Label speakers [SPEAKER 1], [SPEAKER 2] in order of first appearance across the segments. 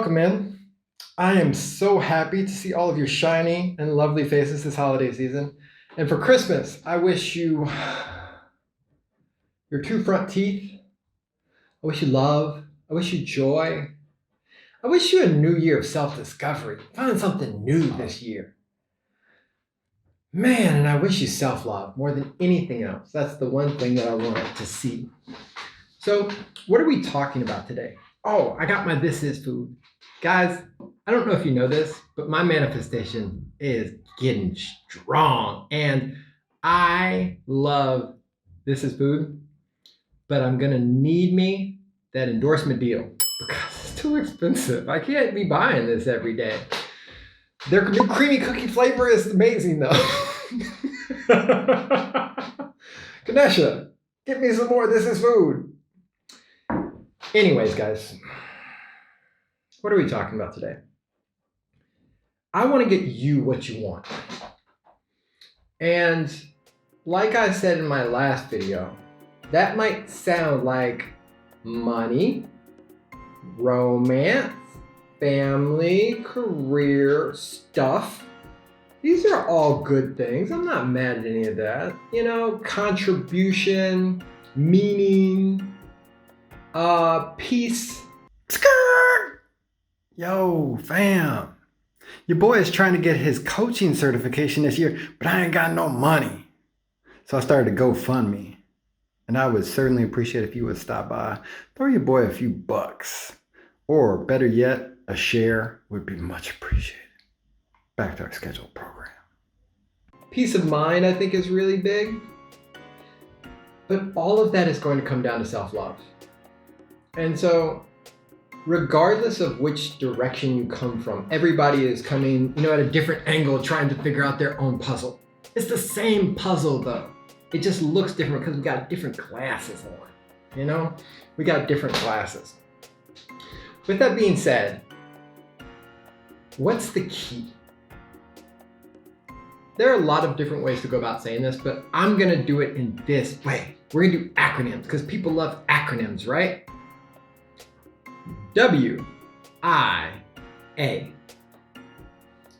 [SPEAKER 1] welcome in. I am so happy to see all of your shiny and lovely faces this holiday season. And for Christmas, I wish you your two front teeth. I wish you love. I wish you joy. I wish you a new year of self-discovery. Find something new this year. Man, and I wish you self-love more than anything else. That's the one thing that I want to see. So, what are we talking about today? Oh, I got my This Is Food. Guys, I don't know if you know this, but my manifestation is getting strong. And I love This Is Food, but I'm going to need me that endorsement deal because it's too expensive. I can't be buying this every day. Their new creamy cookie flavor is amazing, though. Ganesha, get me some more This Is Food. Anyways, guys, what are we talking about today? I want to get you what you want. And like I said in my last video, that might sound like money, romance, family, career, stuff. These are all good things. I'm not mad at any of that. You know, contribution, meaning, peace.
[SPEAKER 2] Skirt! Yo, fam. Your boy is trying to get his coaching certification this year, but I ain't got no money. So I started a GoFundMe. And I would certainly appreciate if you would stop by, throw your boy a few bucks. Or better yet, a share would be much appreciated. Back to our scheduled program.
[SPEAKER 1] Peace of mind, I think, is really big. But all of that is going to come down to self-love. And so, regardless of which direction you come from, everybody is coming, at a different angle, trying to figure out their own puzzle. It's the same puzzle, though. It just looks different because we got different glasses on. We got different glasses. With that being said, what's the key? There are a lot of different ways to go about saying this, but I'm going to do it in this way. We're going to do acronyms because people love acronyms, right? W-I-A.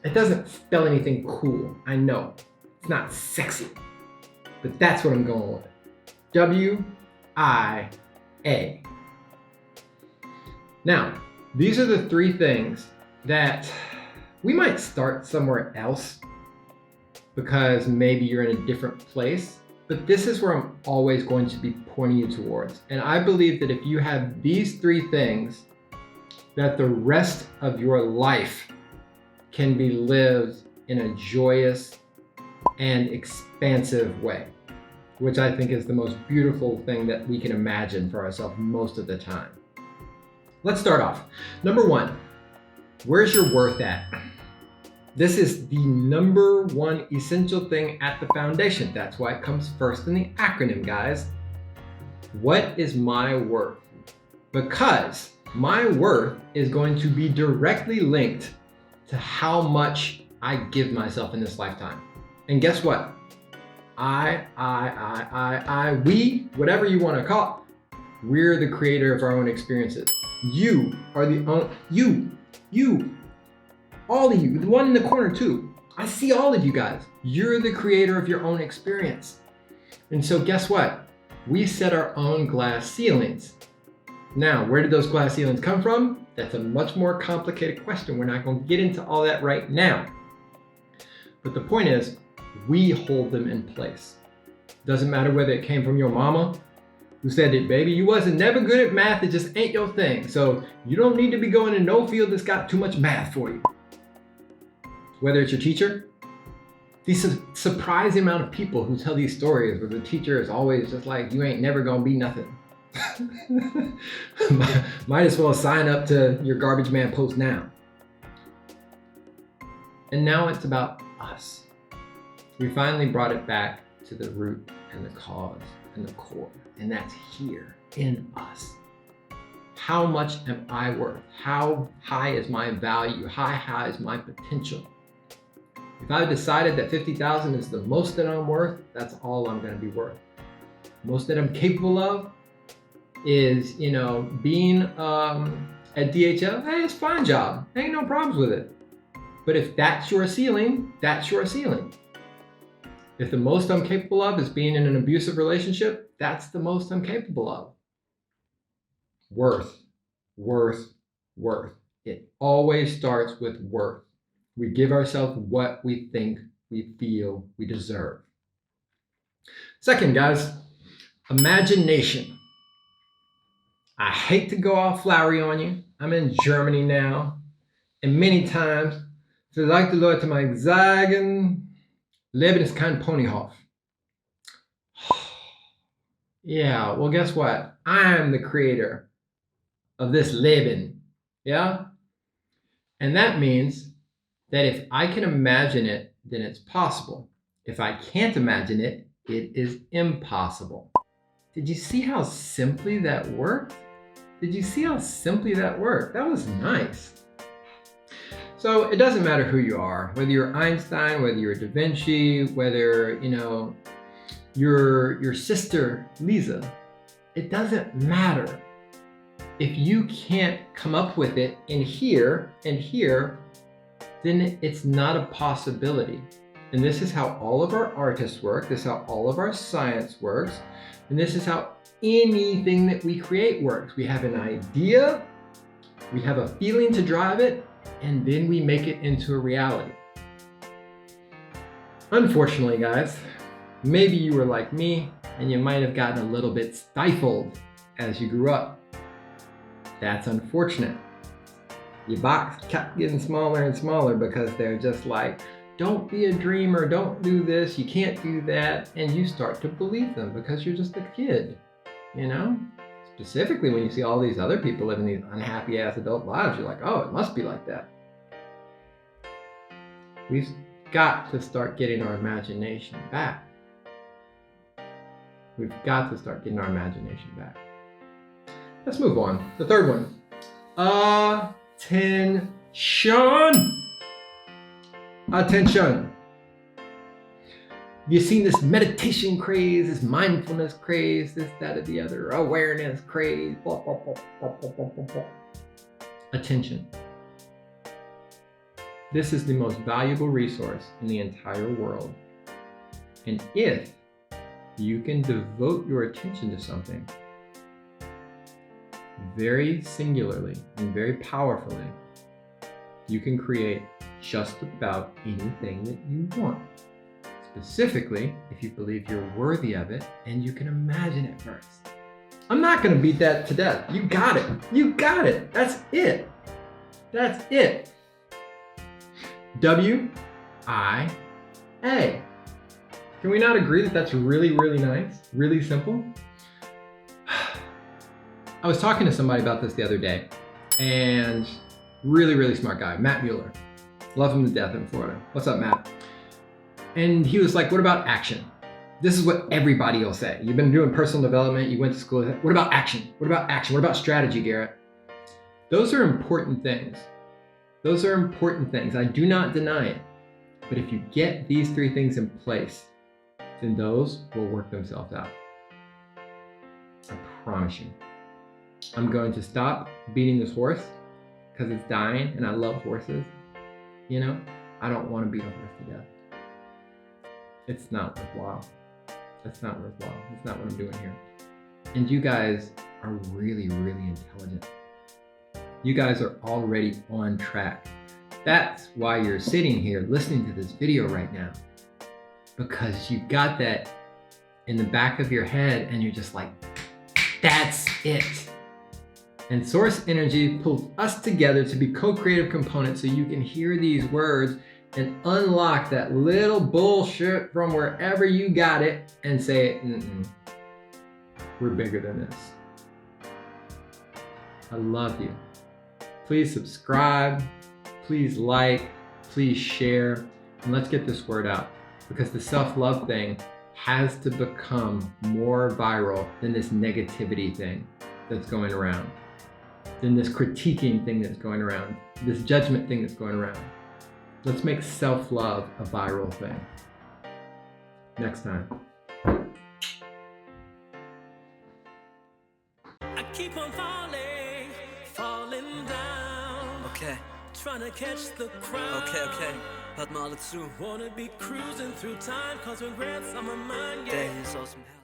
[SPEAKER 1] It doesn't spell anything cool, I know. It's not sexy, but that's what I'm going with. W-I-A. Now, these are the three things that we might start somewhere else because maybe you're in a different place, but this is where I'm always going to be pointing you towards. And I believe that if you have these three things, that the rest of your life can be lived in a joyous and expansive way, which I think is the most beautiful thing that we can imagine for ourselves most of the time. Let's start off. Number one, where's your worth at? This is the number one essential thing at the foundation. That's why it comes first in the acronym, guys. What is my worth? Because my worth is going to be directly linked to how much I give myself in this lifetime. And guess what? We, whatever you want to call it, we're the creator of our own experiences. You are the all of you, the one in the corner too. I see all of you guys. You're the creator of your own experience. And so guess what? We set our own glass ceilings. Now, where did those glass ceilings come from? That's a much more complicated question. We're not going to get into all that right now. But the point is, we hold them in place. Doesn't matter whether it came from your mama, who said that, baby, you wasn't never good at math, it just ain't your thing. So you don't need to be going in no field that's got too much math for you. Whether it's your teacher, these surprising amount of people who tell these stories where the teacher is always just like, you ain't never gonna be nothing. Might as well sign up to your garbage man post now. And now it's about us. We finally brought it back to the root and the cause and the core. And that's here in us. How much am I worth? How high is my value? How high is my potential? If I've decided that 50,000 is the most that I'm worth, that's all I'm going to be worth. Most that I'm capable of is, being at DHL, hey, it's a fine job. Ain't no problems with it. But if that's your ceiling, that's your ceiling. If the most I'm capable of is being in an abusive relationship, that's the most I'm capable of. Worth, worth, worth. It always starts with worth. We give ourselves what we think, we feel, we deserve. Second, guys, imagination. I hate to go all flowery on you. I'm in Germany now, and many times, vielleicht die Leute mal sagen, Leben ist kein Ponyhof. Yeah, well, guess what? I'm the creator of this Leben. Yeah? And that means that if I can imagine it, then it's possible. If I can't imagine it, it is impossible. Did you see how simply that worked? Did you see how simply that worked? That was nice. So it doesn't matter who you are, whether you're Einstein, whether you're Da Vinci, whether, your sister, Lisa, it doesn't matter. If you can't come up with it in here and here, then it's not a possibility. And this is how all of our artists work. This is how all of our science works. And this is how anything that we create works. We have an idea, we have a feeling to drive it, and then we make it into a reality. Unfortunately, guys, maybe you were like me and you might have gotten a little bit stifled as you grew up. That's unfortunate. Your box kept getting smaller and smaller because they're just like, don't be a dreamer, don't do this, you can't do that, and you start to believe them because you're just a kid, Specifically when you see all these other people living these unhappy ass adult lives, you're like, oh, it must be like that. We've got to start getting our imagination back. We've got to start getting our imagination back. Let's move on. The third one. Attention. Attention. Have you seen this meditation craze, this mindfulness craze, this, that, or the other, awareness craze, blah, blah, blah, blah, blah, blah, blah. Attention. This is the most valuable resource in the entire world. And if you can devote your attention to something very singularly and very powerfully, you can create just about anything that you want. Specifically, if you believe you're worthy of it and you can imagine it first. I'm not going to beat that to death. You got it. You got it. That's it. That's it. WIA. Can we not agree that that's really, really nice? Really simple? I was talking to somebody about this the other day, and really, really smart guy, Matt Mueller. Love him to death in Florida. What's up, Matt? And he was like, what about action? This is what everybody will say. You've been doing personal development, you went to school. What about action? What about action? What about strategy, Garrett? Those are important things. Those are important things. I do not deny it. But if you get these three things in place, then those will work themselves out. I promise you. I'm going to stop beating this horse because it's dying and I love horses. I don't want to beat a horse to death. It's not worthwhile. That's not worthwhile. It's not what I'm doing here. And you guys are really, really intelligent. You guys are already on track. That's why you're sitting here listening to this video right now. Because you got that in the back of your head and you're just like, that's it. And Source Energy pulls us together to be co-creative components so you can hear these words and unlock that little bullshit from wherever you got it and say, we're bigger than this. I love you. Please subscribe, please like, please share, and let's get this word out because the self-love thing has to become more viral than this negativity thing that's going around, than this critiquing thing that's going around, this judgment thing that's going around. Let's make self-love a viral thing. Next time.
[SPEAKER 3] I keep on falling, falling Okay.
[SPEAKER 4] Tryna catch the crowd.
[SPEAKER 3] Okay. Hört mal alle zu.
[SPEAKER 4] Wanna be cruising through time, cause regrets on my mind,
[SPEAKER 3] Der
[SPEAKER 4] yeah.
[SPEAKER 3] hier ist aus dem Herzen.